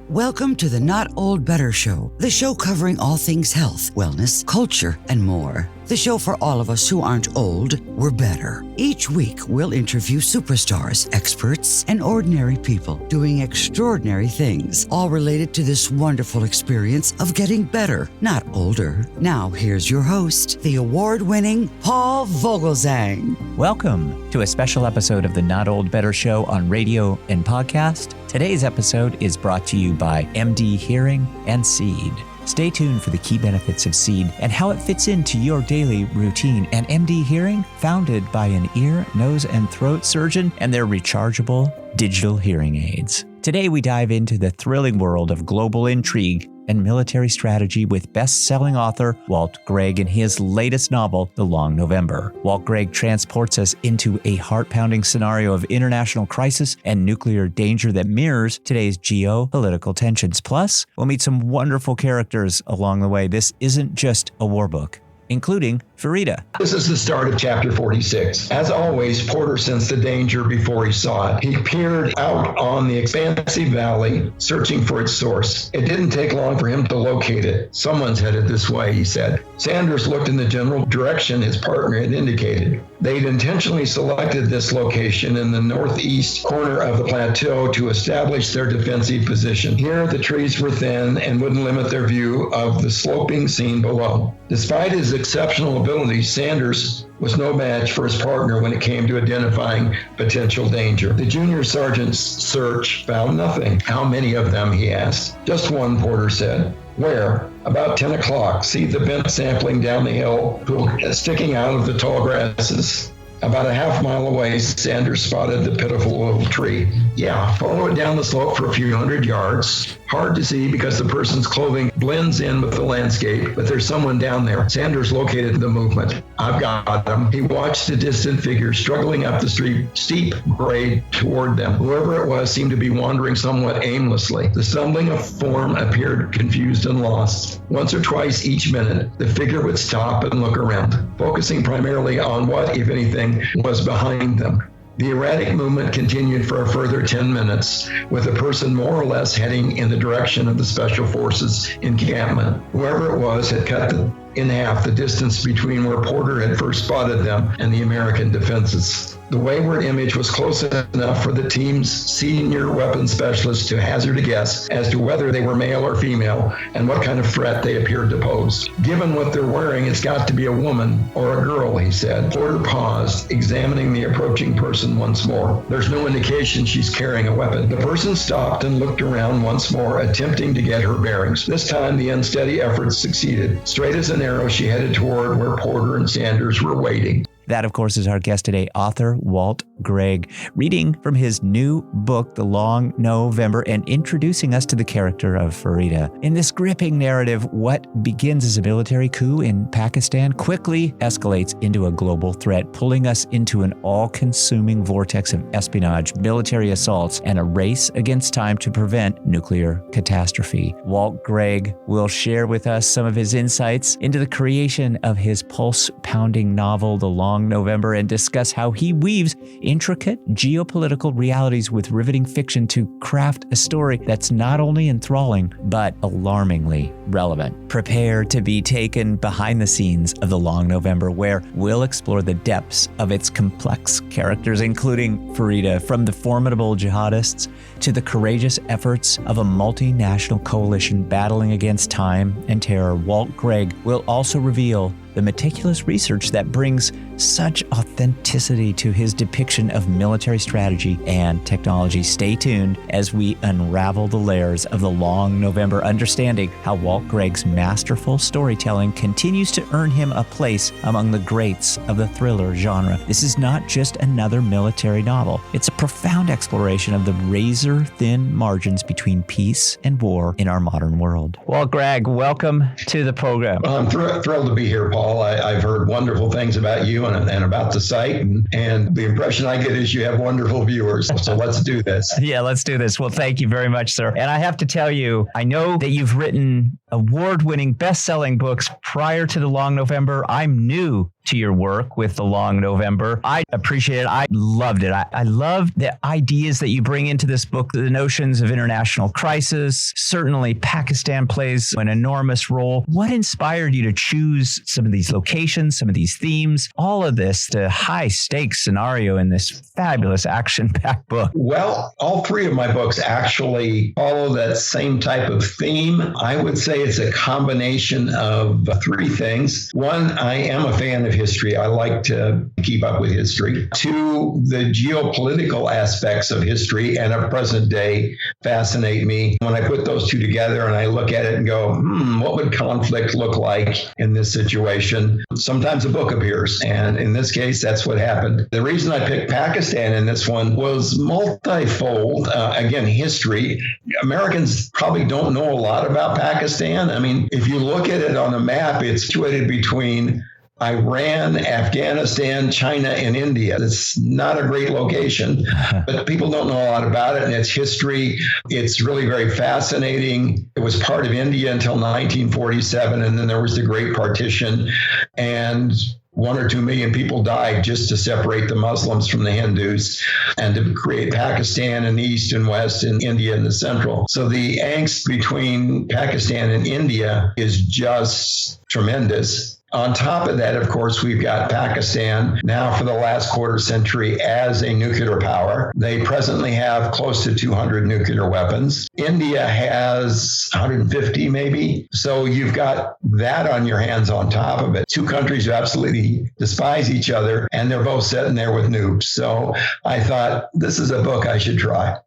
Welcome to the Not Old Better Show, the show covering all things health, wellness, culture, and more. The show for all of us who aren't old, we're better. Each week, we'll interview superstars, experts, and ordinary people doing extraordinary things, all related to this wonderful experience of getting better, not older. Now, here's your host, the award-winning Paul Vogelzang. Welcome to a special episode of the Not Old Better Show on radio and podcast. Today's episode is brought to you by MD Hearing and Seed. Stay tuned for the key benefits of seed and how it fits into your daily routine. And MD Hearing, founded by an ear, nose, and throat surgeon, and their rechargeable digital hearing aids. Today, we dive into the thrilling world of global intrigue and military strategy with best-selling author Walt Gragg in his latest novel, The Long November. Walt Gragg transports us into a heart-pounding scenario of international crisis and nuclear danger that mirrors today's geopolitical tensions. Plus, we'll meet some wonderful characters along the way. This isn't just a war book, including Fareeda. This is the start of chapter 46. As always, Porter sensed the danger before he saw it. He peered out on the expansive valley, searching for its source. It didn't take long for him to locate it. Someone's headed this way, he said. Sanders looked in the general direction his partner had indicated. They'd intentionally selected this location in the northeast corner of the plateau to establish their defensive position. Here, the trees were thin and wouldn't limit their view of the sloping scene below. Despite his exceptional abilities, Sanders was no match for his partner when it came to identifying potential danger. The junior sergeant's search found nothing. How many of them, he asked. Just one, Porter said. Where? About 10 o'clock. See the bent sapling down the hill, sticking out of the tall grasses. About a half mile away, Sanders spotted the pitiful little tree. Yeah, follow it down the slope for a few hundred yards. Hard to see because the person's clothing blends in with the landscape, but there's someone down there. Sanders located the movement. I've got him. He watched a distant figure struggling up the steep grade toward them. Whoever it was seemed to be wandering somewhat aimlessly. The stumbling form appeared confused and lost. Once or twice each minute, the figure would stop and look around, focusing primarily on what, if anything, was behind them. The erratic movement continued for a further 10 minutes, with the person more or less heading in the direction of the Special Forces encampment. Whoever it was had cut in half the distance between where Porter had first spotted them and the American defenses. The wayward image was close enough for the team's senior weapons specialist to hazard a guess as to whether they were male or female and what kind of threat they appeared to pose. Given what they're wearing, it's got to be a woman or a girl, he said. Porter paused, examining the approaching person once more. There's no indication she's carrying a weapon. The person stopped and looked around once more, attempting to get her bearings. This time, the unsteady efforts succeeded. Straight as an arrow, she headed toward where Porter and Sanders were waiting. That, of course, is our guest today, author Walt Gragg, reading from his new book, The Long November, and introducing us to the character of Fareeda. In this gripping narrative, what begins as a military coup in Pakistan quickly escalates into a global threat, pulling us into an all-consuming vortex of espionage, military assaults, and a race against time to prevent nuclear catastrophe. Walt Gragg will share with us some of his insights into the creation of his pulse-pounding novel, The Long November, and discuss how he weaves intricate geopolitical realities with riveting fiction to craft a story that's not only enthralling, but alarmingly relevant. Prepare to be taken behind the scenes of The Long November, where we'll explore the depths of its complex characters, including Fareeda, from the formidable jihadists to the courageous efforts of a multinational coalition battling against time and terror. Walt Gragg will also reveal the meticulous research that brings such authenticity to his depiction of military strategy and technology. Stay tuned as we unravel the layers of The Long November, understanding how Walt Gragg's masterful storytelling continues to earn him a place among the greats of the thriller genre. This is not just another military novel. It's a profound exploration of the razor-thin margins between peace and war in our modern world. Walt Gragg, welcome to the program. Well, I'm thrilled to be here, Paul. I've heard wonderful things about you and about the site, and the impression I get is you have wonderful viewers. So let's do this. Yeah, let's do this. Well, thank you very much, sir. And I have to tell you, I know that you've written award-winning, best-selling books prior to The Long November. I'm new to your work with The Long November. I appreciate it. I loved it. I love the ideas that you bring into this book, the notions of international crisis. Certainly Pakistan plays an enormous role. What inspired you to choose some of these locations, some of these themes, all of this, the high stakes scenario in this fabulous action-packed book? Well, all three of my books actually follow that same type of theme. I would say it's a combination of three things. One, I am a fan of history. I like to keep up with history. Two, the geopolitical aspects of history and of present day fascinate me. When I put those two together and I look at it and go, what would conflict look like in this situation? Sometimes a book appears. And in this case, that's what happened. The reason I picked Pakistan in this one was multifold. Again, history. Americans probably don't know a lot about Pakistan. I mean, if you look at it on a map, it's situated between Iran, Afghanistan, China, and India. It's not a great location, but people don't know a lot about it, and its history. It's really very fascinating. It was part of India until 1947, and then there was the Great Partition, and 1 or 2 million people died just to separate the Muslims from the Hindus and to create Pakistan in the east and west and India in the central. So the angst between Pakistan and India is just tremendous. On top of that, of course, we've got Pakistan now for the last quarter century as a nuclear power. They presently have close to 200 nuclear weapons. India has 150 maybe. So you've got that on your hands on top of it. Two countries who absolutely despise each other, and they're both sitting there with nukes. So I thought, this is a book I should try.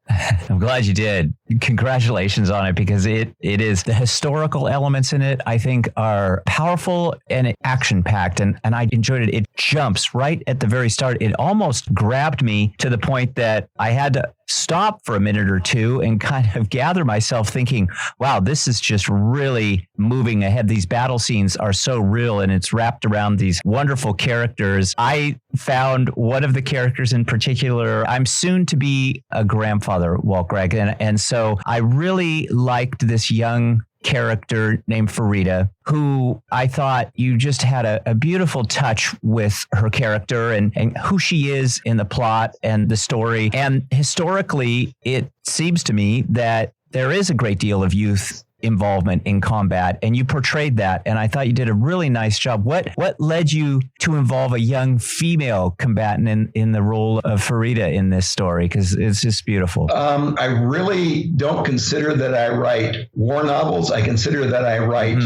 I'm glad you did. Congratulations on it, because it is, the historical elements in it, I think, are powerful and action-packed, and I enjoyed it. It jumps right at the very start. It almost grabbed me to the point that I had to stop for a minute or two and kind of gather myself, thinking, wow, this is just really moving ahead. These battle scenes are so real, and it's wrapped around these wonderful characters. I found one of the characters in particular. I'm soon to be a grandfather, Walt Gragg, and so I really liked this young character named Fareeda, who I thought you just had a beautiful touch with her character and who she is in the plot and the story. And historically, it seems to me that there is a great deal of youth involvement in combat, and you portrayed that, and I thought you did a really nice job. What led you to involve a young female combatant in the role of Fareeda in this story? Because it's just beautiful. I really don't consider that I write war novels. I consider that I write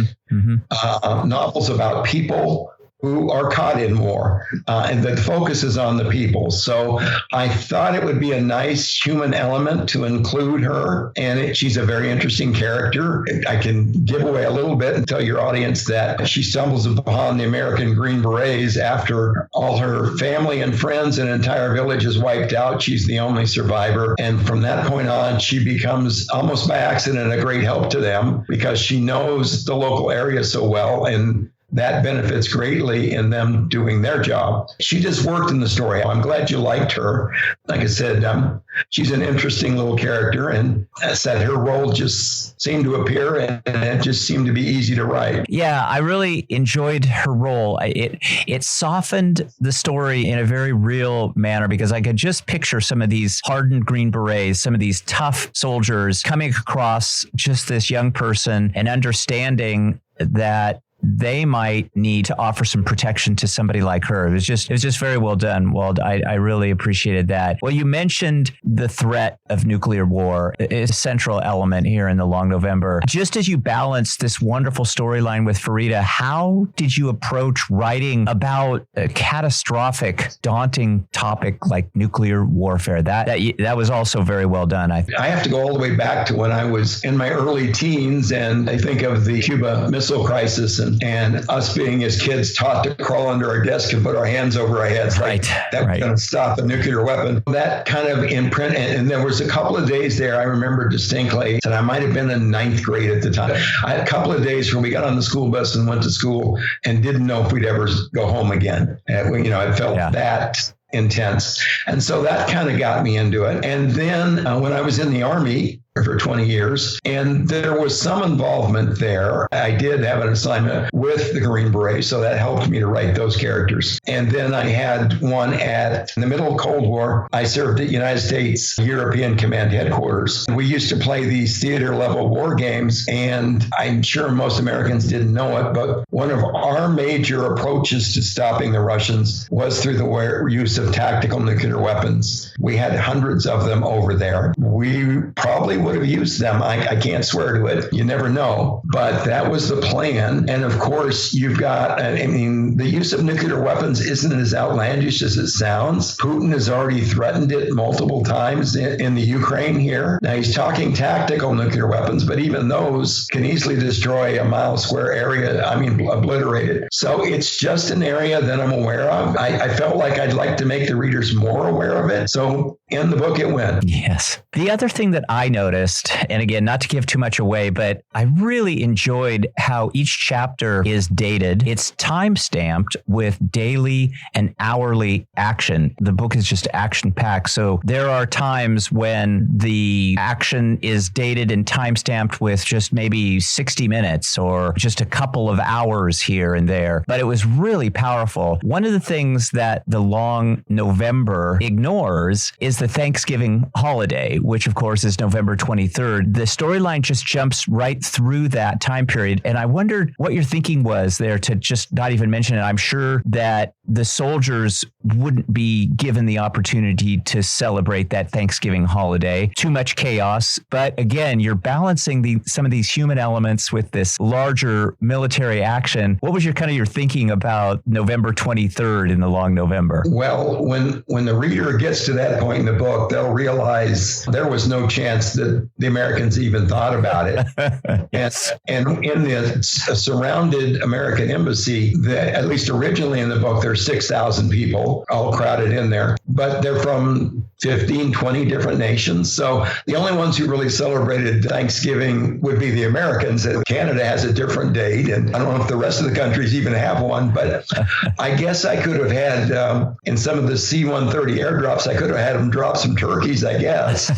novels about people who are caught in war, and the focus is on the people. So I thought it would be a nice human element to include her, and she's a very interesting character. I can give away a little bit and tell your audience that she stumbles upon the American Green Berets after all her family and friends and entire village is wiped out. She's the only survivor, and from that point on, she becomes almost by accident a great help to them because she knows the local area so well, and that benefits greatly in them doing their job. She just worked in the story. I'm glad you liked her. Like I said, she's an interesting little character, and as I said, her role just seemed to appear, and it just seemed to be easy to write. Yeah, I really enjoyed her role. It softened the story in a very real manner, because I could just picture some of these hardened Green Berets, some of these tough soldiers coming across just this young person and understanding that they might need to offer some protection to somebody like her. It was just very well done, Walt. I really appreciated that. Well, you mentioned the threat of nuclear war is a central element here in The Long November. Just as you balance this wonderful storyline with Fareeda, how did you approach writing about a catastrophic, daunting topic like nuclear warfare? That was also very well done. I have to go all the way back to when I was in my early teens, and I think of the Cuba Missile Crisis and us being as kids taught to crawl under our desk and put our hands over our heads. Right. That was going to stop a nuclear weapon. That kind of imprint. And there was a couple of days there I remember distinctly, and I might have been in ninth grade at the time. I had a couple of days where we got on the school bus and went to school and didn't know if we'd ever go home again. It felt that intense. And so that kind of got me into it. And then when I was in the Army, for 20 years. And there was some involvement there. I did have an assignment with the Green Beret, so that helped me to write those characters. And then I had one in the middle of Cold War. I served at United States European Command Headquarters. We used to play these theater level war games, and I'm sure most Americans didn't know it, but one of our major approaches to stopping the Russians was through the use of tactical nuclear weapons. We had hundreds of them over there. We probably would have used them. I can't swear to it. You never know. But that was the plan. And of course, you've got, the use of nuclear weapons isn't as outlandish as it sounds. Putin has already threatened it multiple times in the Ukraine here. Now, he's talking tactical nuclear weapons, but even those can easily destroy a mile square area. Obliterate it. So it's just an area that I'm aware of. I felt like I'd like to make the readers more aware of it. So in the book, it went. Yes. The other thing that I noticed, and again, not to give too much away, but I really enjoyed how each chapter is dated. It's time-stamped with daily and hourly action. The book is just action-packed. So there are times when the action is dated and time-stamped with just maybe 60 minutes or just a couple of hours here and there. But it was really powerful. One of the things that the long November ignores is the Thanksgiving holiday, which of course is November 23rd. The storyline just jumps right through that time period. And I wondered what your thinking was there to just not even mention it. I'm sure that the soldiers wouldn't be given the opportunity to celebrate that Thanksgiving holiday. Too much chaos. But again, you're balancing some of these human elements with this larger military action. What was your thinking about November 23rd in the long November? Well, when the reader gets to that point in the book, they'll realize there was no chance that the Americans even thought about it. Yes. And in the surrounded American embassy, at least originally in the book, there's 6,000 people all crowded in there, but they're from 15, 20 different nations. So the only ones who really celebrated Thanksgiving would be the Americans. And Canada has a different date. And I don't know if the rest of the countries even have one, but I guess I could have had, in some of the C-130 airdrops, I could have had them drop some turkeys, I guess.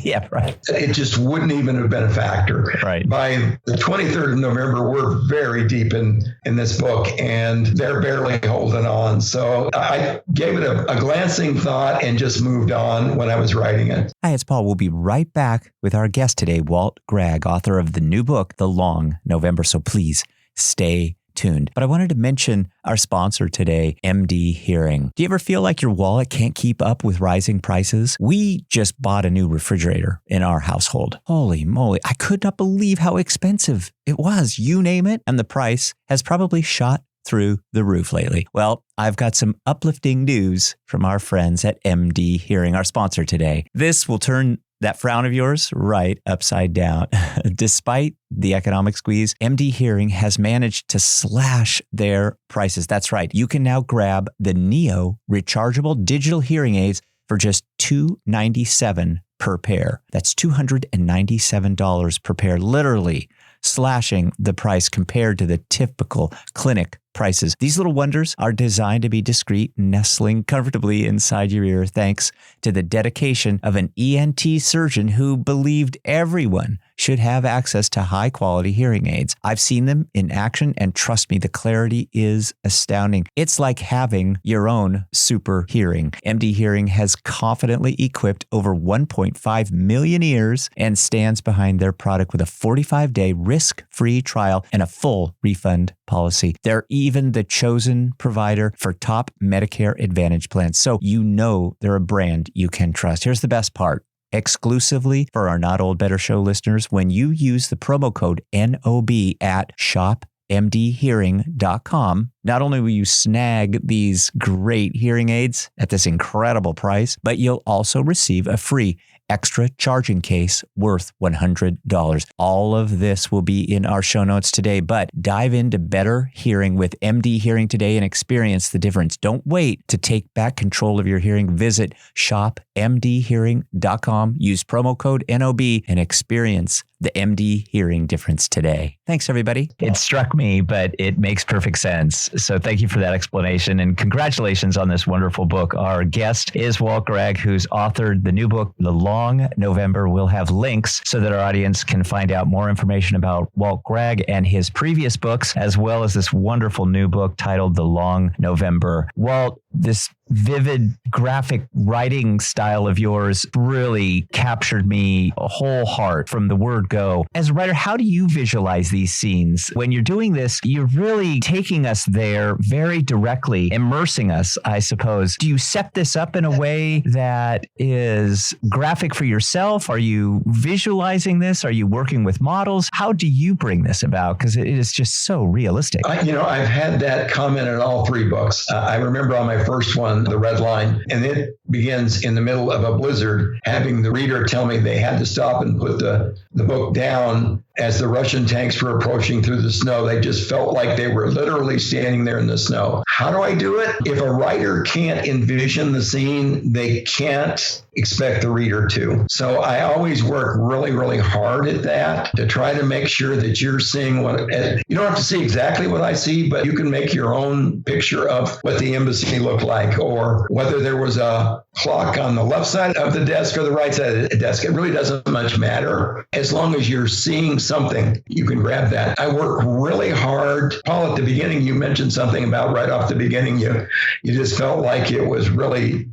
Yeah, right. It just wouldn't even have been a factor. Right. By the 23rd of November, we're very deep in this book, and they're barely holding on. So I gave it a glancing thought and just moved on when I was writing it. Hi, it's Paul. We'll be right back with our guest today, Walt Gragg, author of the new book, The Long November. So please stay tuned. But I wanted to mention our sponsor today, MD Hearing. Do you ever feel like your wallet can't keep up with rising prices? We just bought a new refrigerator in our household. Holy moly, I could not believe how expensive it was. You name it. And the price has probably shot through the roof lately. Well, I've got some uplifting news from our friends at MD Hearing, our sponsor today. This will turn that frown of yours right upside down. Despite the economic squeeze, MD Hearing has managed to slash their prices. That's right. You can now grab the Neo rechargeable digital hearing aids for just $297 per pair. That's $297 per pair, literally slashing the price compared to the typical clinic prices. These little wonders are designed to be discreet, nestling comfortably inside your ear thanks to the dedication of an ENT surgeon who believed everyone should have access to high-quality hearing aids. I've seen them in action, and trust me, the clarity is astounding. It's like having your own super hearing. MD Hearing has confidently equipped over 1.5 million ears and stands behind their product with a 45-day risk-free trial and a full refund policy. They're even the chosen provider for top Medicare Advantage plans, so you know they're a brand you can trust. Here's the best part. Exclusively for our Not Old Better Show listeners, when you use the promo code NOB at shopmdhearing.com, not only will you snag these great hearing aids at this incredible price, but you'll also receive a free extra charging case worth $100. All of this will be in our show notes today, but dive into better hearing with MD Hearing today and experience the difference. Don't wait to take back control of your hearing. Visit shopmdhearing.com, use promo code NOB, and experience the MD Hearing difference today. Thanks, everybody. It struck me, but it makes perfect sense. So thank you for that explanation, and congratulations on this wonderful book. Our guest is Walt Gragg, who's authored the new book, The Long Long November. We'll have links so that our audience can find out more information about Walt Gragg and his previous books, as well as this wonderful new book titled The Long November. Walt, this vivid graphic writing style of yours really captured me whole heart from the word go. As a writer, how do you visualize these scenes? When you're doing this, you're really taking us there very directly, immersing us, I suppose. Do you set this up in a way that is graphic for yourself? Are you visualizing this? Are you working with models? How do you bring this about? Because it is just so realistic. I've had that comment in all three books. I remember on my first one, The Red Line, and it begins in the middle of a blizzard, having the reader tell me they had to stop and put the book down as the Russian tanks were approaching through the snow. They just felt like they were literally standing there in the snow. How do I do it? If a writer can't envision the scene, they can't expect the reader to. So I always work really, really hard at that to try to make sure that you're seeing what, you don't have to see exactly what I see, but you can make your own picture of what the embassy looked like, or whether there was a clock on the left side of the desk or the right side of the desk. It really doesn't much matter. As long as you're seeing something, you can grab that. I work really hard. Paul, at the beginning, you mentioned something about right off the beginning, you just felt like it was really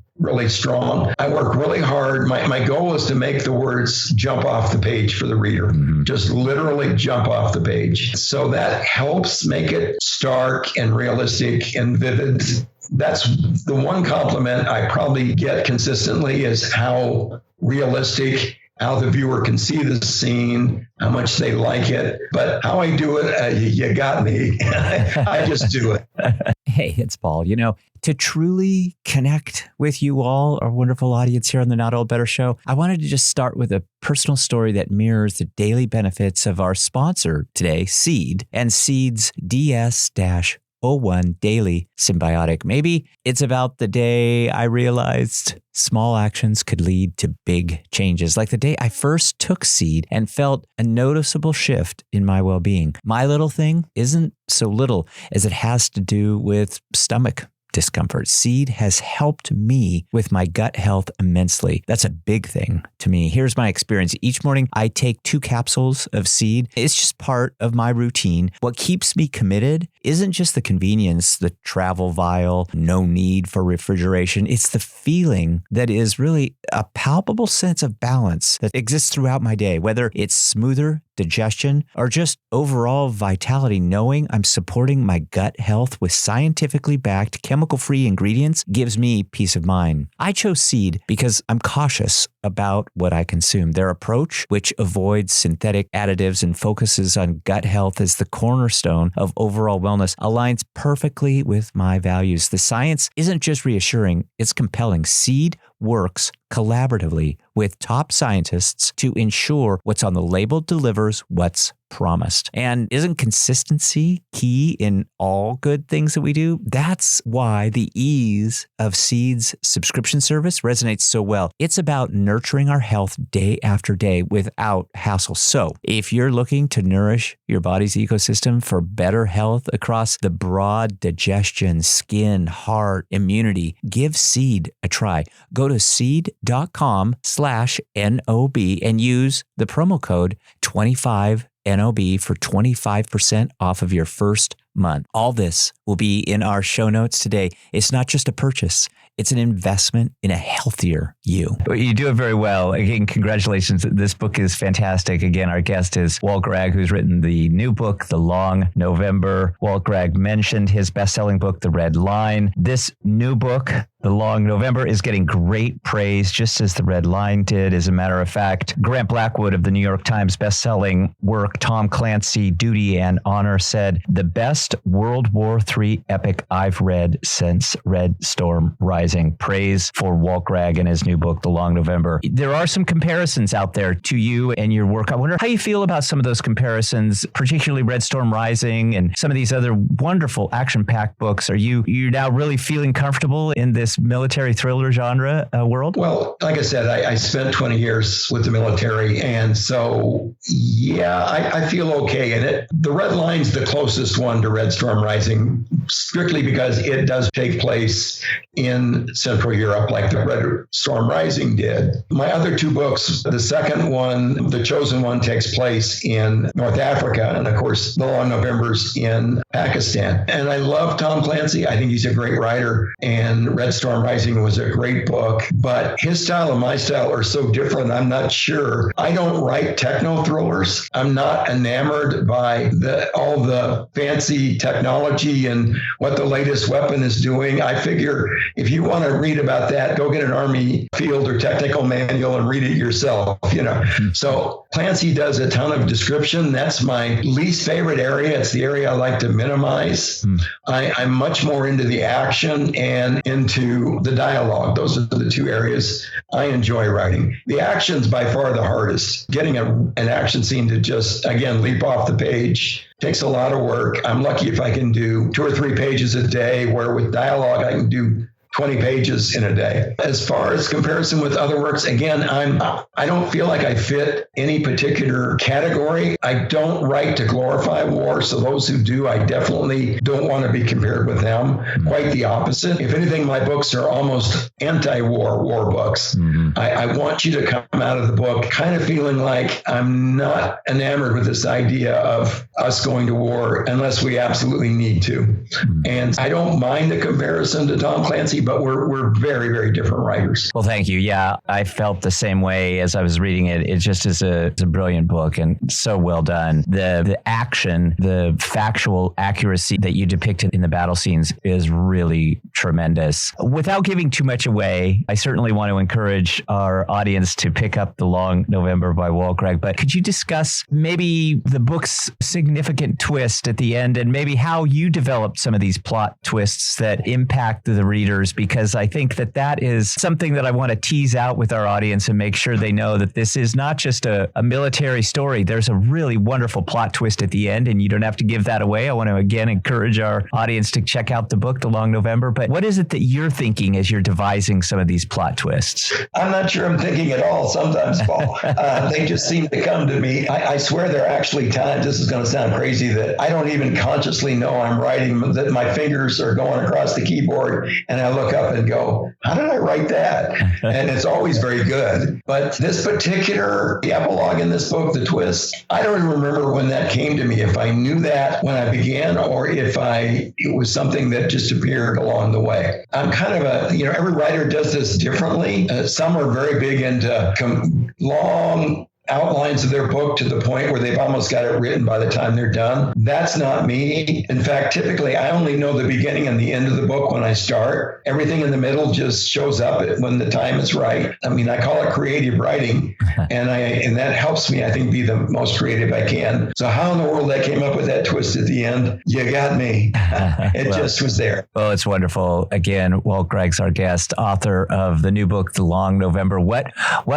strong. I work really hard. My goal is to make the words jump off the page for the reader, just literally jump off the page. So that helps make it stark and realistic and vivid. That's the one compliment I probably get consistently, is how realistic, how the viewer can see the scene, how much they like it. But how I do it, you got me. I just do it. Hey, it's Paul. To truly connect with you all, our wonderful audience here on the Not Old Better Show, I wanted to just start with a personal story that mirrors the daily benefits of our sponsor today, Seed, and Seed's DS-01 Daily Symbiotic. Maybe it's about the day I realized small actions could lead to big changes, like the day I first took Seed and felt a noticeable shift in my well-being. My little thing isn't so little as it has to do with stomach discomfort. Seed has helped me with my gut health immensely. That's a big thing to me. Here's my experience. Each morning, I take 2 capsules of Seed. It's just part of my routine. What keeps me committed isn't just the convenience, the travel vial, no need for refrigeration. It's the feeling that is really a palpable sense of balance that exists throughout my day, whether it's smoother digestion or just overall vitality. Knowing I'm supporting my gut health with scientifically backed chemical-free ingredients gives me peace of mind. I chose Seed because I'm cautious about what I consume. Their approach, which avoids synthetic additives and focuses on gut health as the cornerstone of overall wellness, aligns perfectly with my values. The science isn't just reassuring, it's compelling. Seed works collaboratively with top scientists to ensure what's on the label delivers what's promised. And isn't consistency key in all good things that we do? That's why the ease of Seed's subscription service resonates so well. It's about nurturing our health day after day without hassle. So if you're looking to nourish your body's ecosystem for better health across the broad digestion, skin, heart, immunity, give Seed a try. Go to seed.com/NOB and use the promo code 25NOB for 25% off of your first month. All this will be in our show notes today. It's not just a purchase. It's an investment in a healthier you. You do it very well. Again, congratulations. This book is fantastic. Again, our guest is Walt Gragg, who's written the new book, The Long November. Walt Gragg mentioned his best-selling book, The Red Line. This new book, The Long November, is getting great praise, just as The Red Line did. As a matter of fact, Grant Blackwood of the New York Times best-selling work, Tom Clancy, Duty and Honor, said, the best World War III epic I've read since Red Storm Rising. Praise for Walt Gragg and his new book, The Long November. There are some comparisons out there to you and your work. I wonder how you feel about some of those comparisons, particularly Red Storm Rising and some of these other wonderful action-packed books. You're now really feeling comfortable in this this military thriller genre world? Well, like I said, I spent 20 years with the military. And so, yeah, I feel okay in it. The Red Line's the closest one to Red Storm Rising, strictly because it does take place in Central Europe like the Red Storm Rising did. My other two books, the second one, The Chosen One, takes place in North Africa. And of course, The Long November's in Pakistan. And I love Tom Clancy. I think he's a great writer. And Red Storm Rising was a great book. But his style and my style are so different, I'm not sure. I don't write techno thrillers. I'm not enamored by all the fancy technology and what the latest weapon is doing. I figure if you want to read about that, go get an Army field or technical manual and read it yourself, So Clancy does a ton of description. That's my least favorite area. It's the area I like to minimize. I'm much more into the action and into the dialogue. Those are the two areas I enjoy writing. The action's by far the hardest. Getting an action scene to just, again, leap off the page takes a lot of work. I'm lucky if I can do 2 or 3 pages a day, where with dialogue I can do 20 pages in a day. As far as comparison with other works, again, I don't feel like I fit any particular category. I don't write to glorify war, so those who do, I definitely don't want to be compared with them. Quite the opposite. If anything, my books are almost anti-war war books. I want you to come out of the book kind of feeling like I'm not enamored with this idea of us going to war unless we absolutely need to. And I don't mind the comparison to Tom Clancy, but we're very, very different writers. Well, thank you. Yeah, I felt the same way as I was reading it. It just is a brilliant book and so well done. The action, the factual accuracy that you depicted in the battle scenes is really tremendous. Without giving too much away, I certainly want to encourage our audience to pick up The Long November by Walt Gragg. But could you discuss maybe the book's significant twist at the end and maybe how you developed some of these plot twists that impact the readers? Because I think that is something that I want to tease out with our audience and make sure they know that this is not just a military story. There's a really wonderful plot twist at the end, and you don't have to give that away. I want to, again, encourage our audience to check out the book, The Long November. But what is it that you're thinking as you're devising some of these plot twists? I'm not sure I'm thinking at all sometimes, Paul. They just seem to come to me. I swear there are actually times, this is going to sound crazy, that I don't even consciously know I'm writing, that my fingers are going across the keyboard, and I look up and go, how did I write that? And it's always very good. But this particular, the epilogue in this book, the twist, I don't even remember when that came to me, if I knew that when I began or if it was something that just appeared along the way. I'm kind of every writer does this differently. Some are very big into long outlines of their book to the point where they've almost got it written by the time they're done. That's not me. In fact, typically I only know the beginning and the end of the book when I start. Everything in the middle just shows up when the time is right. I mean, I call it creative writing, and that helps me, I think, be the most creative I can. So how in the world I came up with that twist at the end? You got me. It just was there. Well, it's wonderful. Again, Walt Gragg's our guest, author of the new book, The Long November. What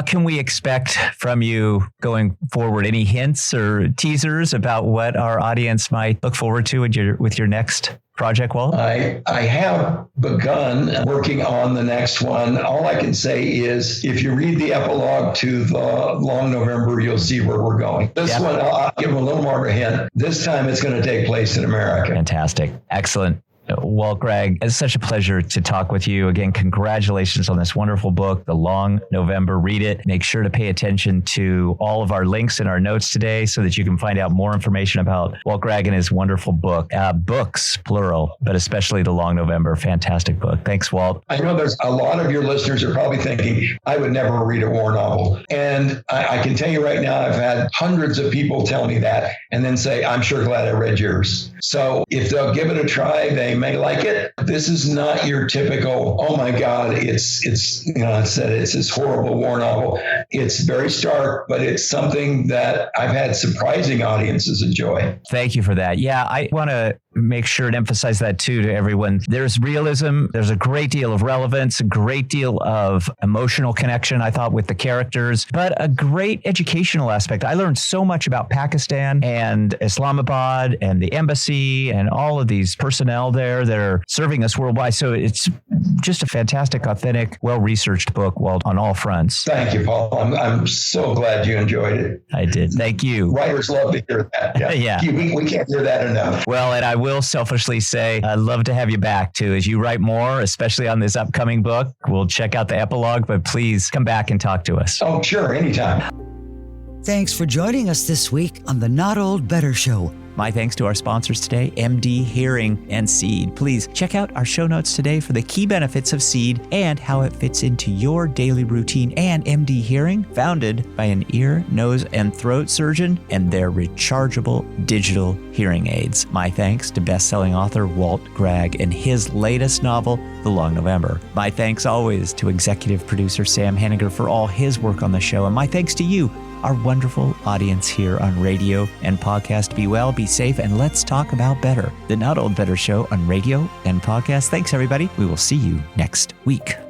can we expect from you going forward? Any hints or teasers about what our audience might look forward to with your next project, Walt? I have begun working on the next one. All I can say is if you read the epilogue to The Long November, you'll see where we're going. This one, I'll give a little more of a hint. This time it's going to take place in America. Fantastic. Excellent. Walt Gragg, it's such a pleasure to talk with you. Again, congratulations on this wonderful book, The Long November. Read it. Make sure to pay attention to all of our links in our notes today so that you can find out more information about Walt Gragg and his wonderful book. Books, plural, but especially The Long November. Fantastic book. Thanks, Walt. I know there's a lot of your listeners are probably thinking, I would never read a war novel. And I can tell you right now, I've had hundreds of people tell me that and then say, I'm sure glad I read yours. So if they'll give it a try, they may like it. This is not your typical, oh my God, it's this horrible war novel. It's very stark, but it's something that I've had surprising audiences enjoy. Thank you for that. Yeah, I want to make sure and emphasize that too to everyone. There's realism. There's a great deal of relevance, a great deal of emotional connection, I thought, with the characters, but a great educational aspect. I learned so much about Pakistan and Islamabad and the embassy and all of these personnel there that are serving us worldwide. So it's just a fantastic, authentic, well-researched book, Walt, on all fronts. Thank you, Paul. I'm so glad you enjoyed it. I did. Thank you. Writers love to hear that. Yeah. We can't hear that enough. Well, and I will selfishly say, I'd love to have you back too, as you write more, especially on this upcoming book. We'll check out the epilogue, but please come back and talk to us. Oh, sure. Anytime. Thanks for joining us this week on the Not Old Better Show. My thanks to our sponsors today, MD Hearing and Seed. Please check out our show notes today for the key benefits of Seed and how it fits into your daily routine, and MD Hearing, founded by an ear, nose, and throat surgeon, and their rechargeable digital hearing aids. My thanks to best-selling author Walt Gragg and his latest novel, The Long November. My thanks always to executive producer Sam Henniger for all his work on the show. And my thanks to you, our wonderful audience here on radio and podcast. Be well, be safe, and let's talk about better. The Not Old Better Show on radio and podcast. Thanks, everybody. We will see you next week.